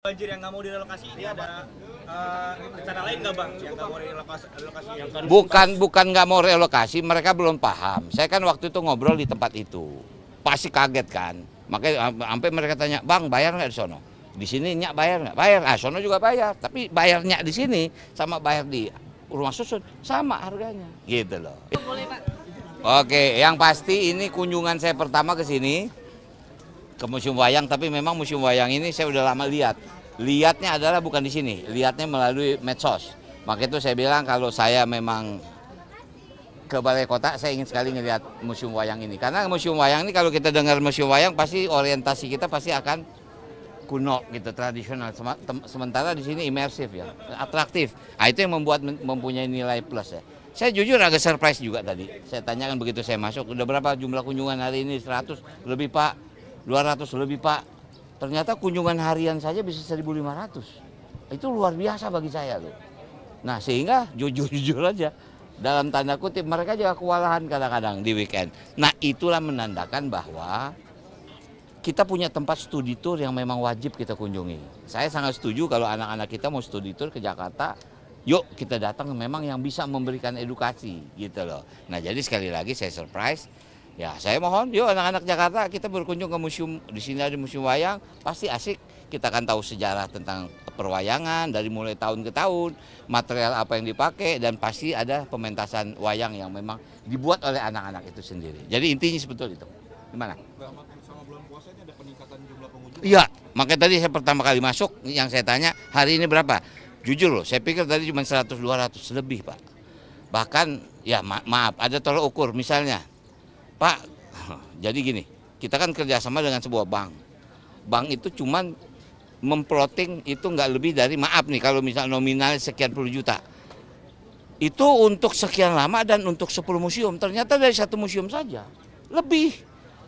Banjir yang nggak mau direlokasi ini ada rencana lain nggak bang yang nggak mau direlokasi yang kan Bukan nggak mau relokasi, mereka belum paham. Saya kan waktu itu ngobrol di tempat itu, pasti kaget kan. Makanya sampai mereka tanya, bang bayar nggak di sono? Di sini nyak bayar nggak? Bayar. Ah sono juga bayar. Tapi bayarnya di sini sama bayar di rumah susun sama harganya, gitu loh. Boleh Pak. Oke, yang pasti ini kunjungan saya pertama ke sini, ke Museum Wayang, tapi memang Museum Wayang ini saya udah lama lihat. Lihatnya adalah bukan di sini, lihatnya melalui medsos. Maka itu saya bilang kalau saya memang ke Balai Kota, saya ingin sekali ngelihat Museum Wayang ini. Karena Museum Wayang ini kalau kita dengar Museum Wayang pasti orientasi kita pasti akan kuno gitu, tradisional. Sementara di sini imersif ya, atraktif. Nah, itu yang membuat mempunyai nilai plus ya. Saya jujur agak surprise juga tadi. Saya tanyakan begitu saya masuk, udah berapa jumlah kunjungan hari ini? 100 lebih Pak, 200 lebih Pak. Ternyata kunjungan harian saja bisa 1.500. Itu luar biasa bagi saya loh. Nah sehingga jujur aja, dalam tanda kutip mereka juga kewalahan kadang-kadang di weekend. Nah itulah menandakan bahwa kita punya tempat studi tour yang memang wajib kita kunjungi. Saya sangat setuju kalau anak-anak kita mau studi tour ke Jakarta, yuk kita datang memang yang bisa memberikan edukasi gitu loh. Nah jadi sekali lagi saya surprise. Ya, saya mohon, yuk anak-anak Jakarta kita berkunjung ke museum, di sini ada Museum Wayang, pasti asik. Kita akan tahu sejarah tentang perwayangan dari mulai tahun ke tahun, material apa yang dipakai, dan pasti ada pementasan wayang yang memang dibuat oleh anak-anak itu sendiri. Jadi intinya sebetulnya itu. Gimana? Sama bulan puasa ini ada peningkatan jumlah pengunjung? Iya, makanya tadi saya pertama kali masuk, yang saya tanya, hari ini berapa? Jujur loh, saya pikir tadi cuma 100-200 lebih Pak. Bahkan, ya maaf, ada tolak ukur misalnya. Pak, jadi gini, kita kan kerjasama dengan sebuah bank. Bank itu cuman memploting itu nggak lebih dari, maaf nih, kalau misal nominal sekian puluh juta. Itu untuk sekian lama dan untuk 10 museum. Ternyata dari satu museum saja, lebih.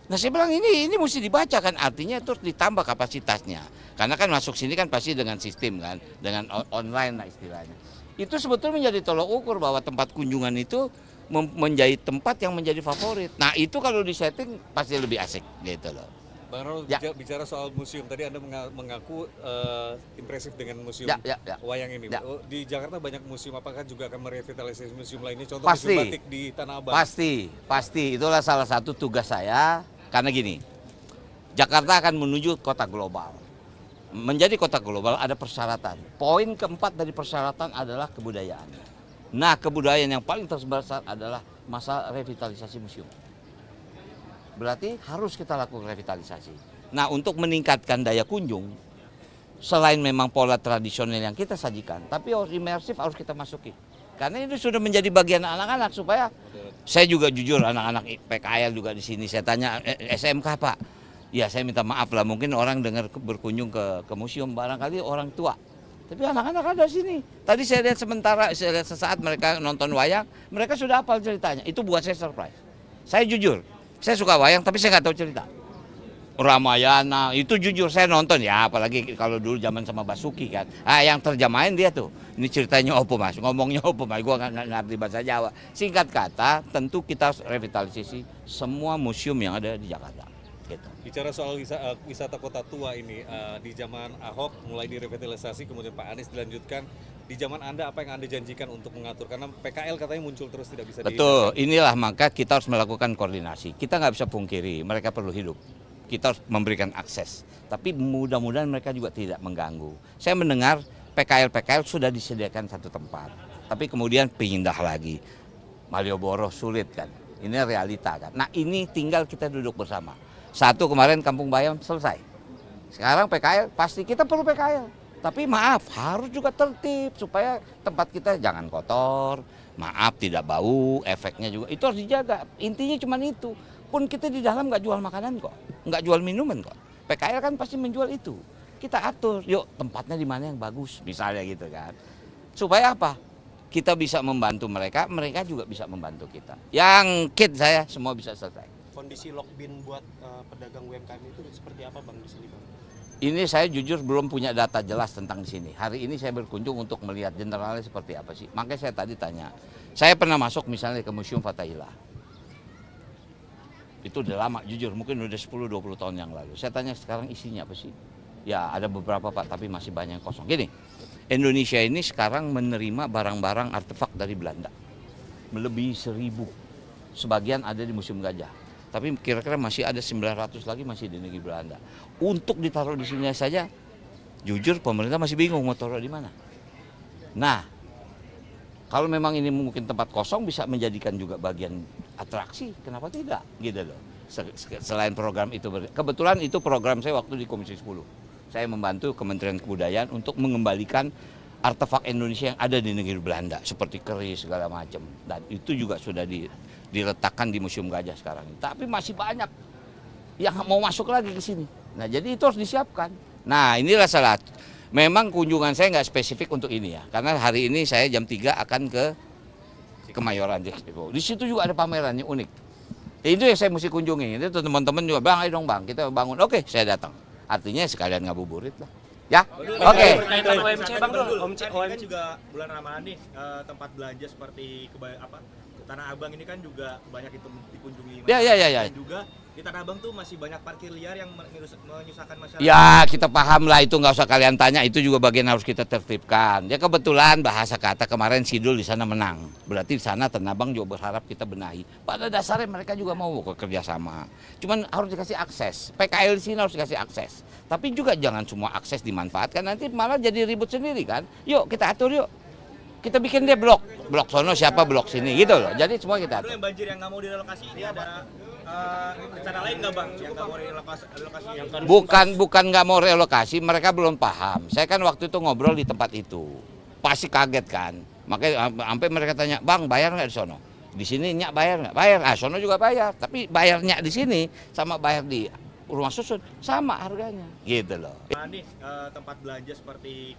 Nah saya bilang ini mesti dibaca kan, artinya itu ditambah kapasitasnya. Karena kan masuk sini kan pasti dengan sistem kan, dengan online lah istilahnya. Itu sebetulnya menjadi tolok ukur bahwa tempat kunjungan itu menjadi tempat yang menjadi favorit. Nah itu kalau disetting pasti lebih asik gitu loh. Bang Ronald, Ya. bicara soal museum, tadi Anda mengaku impresif dengan museum Ya. wayang ini. Ya. Di Jakarta banyak museum, apakah juga akan merevitalisasi museum lainnya? Contoh Pasti. museum batik di Tanah Abang. Pasti. Itulah salah satu tugas saya. Karena gini, Jakarta akan menuju kota global. Menjadi kota global ada persyaratan. Poin keempat dari persyaratan adalah kebudayaan. Nah, kebudayaan yang paling terbesar adalah masalah revitalisasi museum. Berarti harus kita lakukan revitalisasi. Nah, untuk meningkatkan daya kunjung, selain memang pola tradisional yang kita sajikan, tapi harus imersif, harus kita masuki. Karena itu sudah menjadi bagian anak-anak supaya saya juga jujur anak-anak PKL juga di sini. Saya tanya SMK Pak, ya saya minta maaf lah mungkin orang dengar berkunjung ke museum barangkali orang tua. Tapi anak-anak ada sini. Tadi saya lihat sesaat mereka nonton wayang, mereka sudah hafal ceritanya. Itu buat saya surprise. Saya jujur, saya suka wayang tapi saya nggak tahu cerita. Ramayana, itu jujur saya nonton ya, apalagi kalau dulu zaman sama Basuki kan. Yang terjemahin dia tuh, ini ceritanya apa Mas, ngomongnya apa Mas, gue nggak ngerti bahasa Jawa. Singkat kata, tentu kita harus revitalisasi semua museum yang ada di Jakarta. Gitu. Bicara soal wisata kota tua ini, di zaman Ahok mulai direvitalisasi, kemudian Pak Anies dilanjutkan. Di zaman Anda, apa yang Anda janjikan untuk mengatur? Karena PKL katanya muncul terus tidak bisa Betul, inilah maka kita harus melakukan koordinasi. Kita nggak bisa pungkiri, mereka perlu hidup. Kita harus memberikan akses. Tapi mudah-mudahan mereka juga tidak mengganggu. Saya mendengar PKL sudah disediakan satu tempat. Tapi kemudian pindah lagi. Malioboro sulit kan. Ini realita kan. Nah ini tinggal kita duduk bersama. Satu kemarin Kampung Bayam selesai. Sekarang PKL, pasti kita perlu PKL. Tapi maaf, harus juga tertib supaya tempat kita jangan kotor. Maaf, tidak bau, efeknya juga. Itu harus dijaga. Intinya cuma itu. Pun kita di dalam nggak jual makanan kok. Nggak jual minuman kok. PKL kan pasti menjual itu. Kita atur, yuk tempatnya di mana yang bagus. Misalnya gitu kan. Supaya apa? Kita bisa membantu mereka, mereka juga bisa membantu kita. Yang kit saya semua bisa selesai. kondisi lockbin buat pedagang UMKM itu seperti apa Bang di sini Bang? Ini saya jujur belum punya data jelas tentang di sini. Hari ini saya berkunjung untuk melihat generalnya seperti apa sih. Makanya saya tadi tanya. Saya pernah masuk misalnya ke Museum Fathahillah. Itu udah lama jujur, mungkin udah 10-20 tahun yang lalu. Saya tanya sekarang isinya apa sih? Ya ada beberapa Pak, tapi masih banyak yang kosong. Gini, Indonesia ini sekarang menerima barang-barang artefak dari Belanda. Melebihi 1000. Sebagian ada di Museum Gajah. Tapi kira-kira masih ada 900 lagi masih di negeri Belanda. Untuk ditaruh di sini saja, jujur pemerintah masih bingung mau taruh di mana. Nah, kalau memang ini mungkin tempat kosong bisa menjadikan juga bagian atraksi, kenapa tidak? Gitu loh. Selain program itu, kebetulan itu program saya waktu di Komisi 10. Saya membantu Kementerian Kebudayaan untuk mengembalikan artefak Indonesia yang ada di negeri Belanda, seperti keris segala macam. Dan itu juga sudah diletakkan di Museum Gajah sekarang. Tapi masih banyak yang mau masuk lagi ke sini. Nah, jadi itu harus disiapkan. Nah, inilah salah. Memang kunjungan saya nggak spesifik untuk ini ya, karena hari ini saya jam 3 akan ke Kemayoran Expo. Di situ juga ada pameran yang unik. Itu yang saya mesti kunjungi. Itu teman-teman juga, Bang, ayo dong Bang, kita bangun. Oke, saya datang. Artinya sekalian ngabuburit lah. Ya, oke. Berkaitan OMC Bang dulu. OMC kan juga bulan Ramadan nih, tempat belanja seperti Tanah Abang ini kan juga banyak itu dikunjungi. Ya. Dan juga di Tanah Abang tuh masih banyak parkir liar yang menyusahkan masyarakat. Ya, kita paham lah itu, nggak usah kalian tanya, itu juga bagian harus kita tertibkan. Ya kebetulan bahasa kata kemarin Sidul di sana menang. Berarti di sana Tanah Abang juga berharap kita benahi. Pada dasarnya mereka juga mau kerja sama. Cuman harus dikasih akses. PKL di sini harus dikasih akses. Tapi juga jangan semua akses dimanfaatkan, nanti malah jadi ribut sendiri kan. Yuk kita atur yuk. Kita bikin dia blok sono siapa blok sini gitu loh. Jadi semua kita atur. Yang banjir yang nggak mau direlokasi ini ada rencana lain nggak Bang yang nggak mau direlokasi? Bukan nggak mau relokasi, mereka belum paham. Saya kan waktu itu ngobrol di tempat itu, pasti kaget kan. Makanya sampai mereka tanya, Bang bayar nggak di sono? Di sini nyak bayar nggak? Bayar. Ah sono juga bayar. Tapi bayarnya di sini sama bayar di rumah susun sama harganya, gitu loh. Nih tempat belanja seperti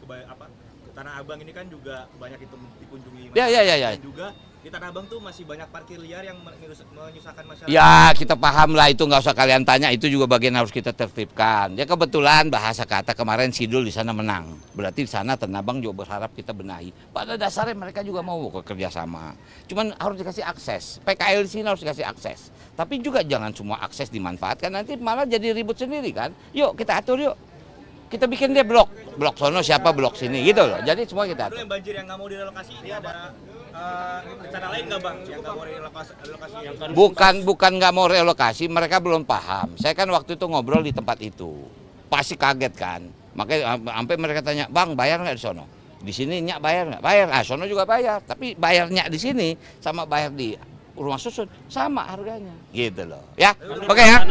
Tanah Abang ini kan juga banyak itu dikunjungi. Ya. Dan juga di Tanah Abang tuh masih banyak parkir liar yang menyusahkan masyarakat. Ya kita paham lah itu, nggak usah kalian tanya, itu juga bagian harus kita tertibkan. Ya kebetulan bahasa kata kemarin Sidul di sana menang. Berarti di sana Tanah Abang juga berharap kita benahi. Pada dasarnya mereka juga mau kerja sama. Cuman harus dikasih akses. PKL di sini harus dikasih akses. Tapi juga jangan semua akses dimanfaatkan, nanti malah jadi ribut sendiri kan. Yuk kita atur yuk. Kita bikin dia blok sono siapa blok sini gitu loh. Jadi semua kita atur. Yang banjir yang nggak mau direlokasi ini ada rencana lain nggak Bang yang nggak mau direlokasi? Bukan nggak mau relokasi, mereka belum paham. Saya kan waktu itu ngobrol di tempat itu, pasti kaget kan. Makanya sampai mereka tanya, Bang bayar nggak di sono? Di sini nyak bayar nggak? Bayar. Ah sono juga bayar. Tapi bayarnya di sini sama bayar di rumah susun sama harganya, gitu loh. Ya, oke ya.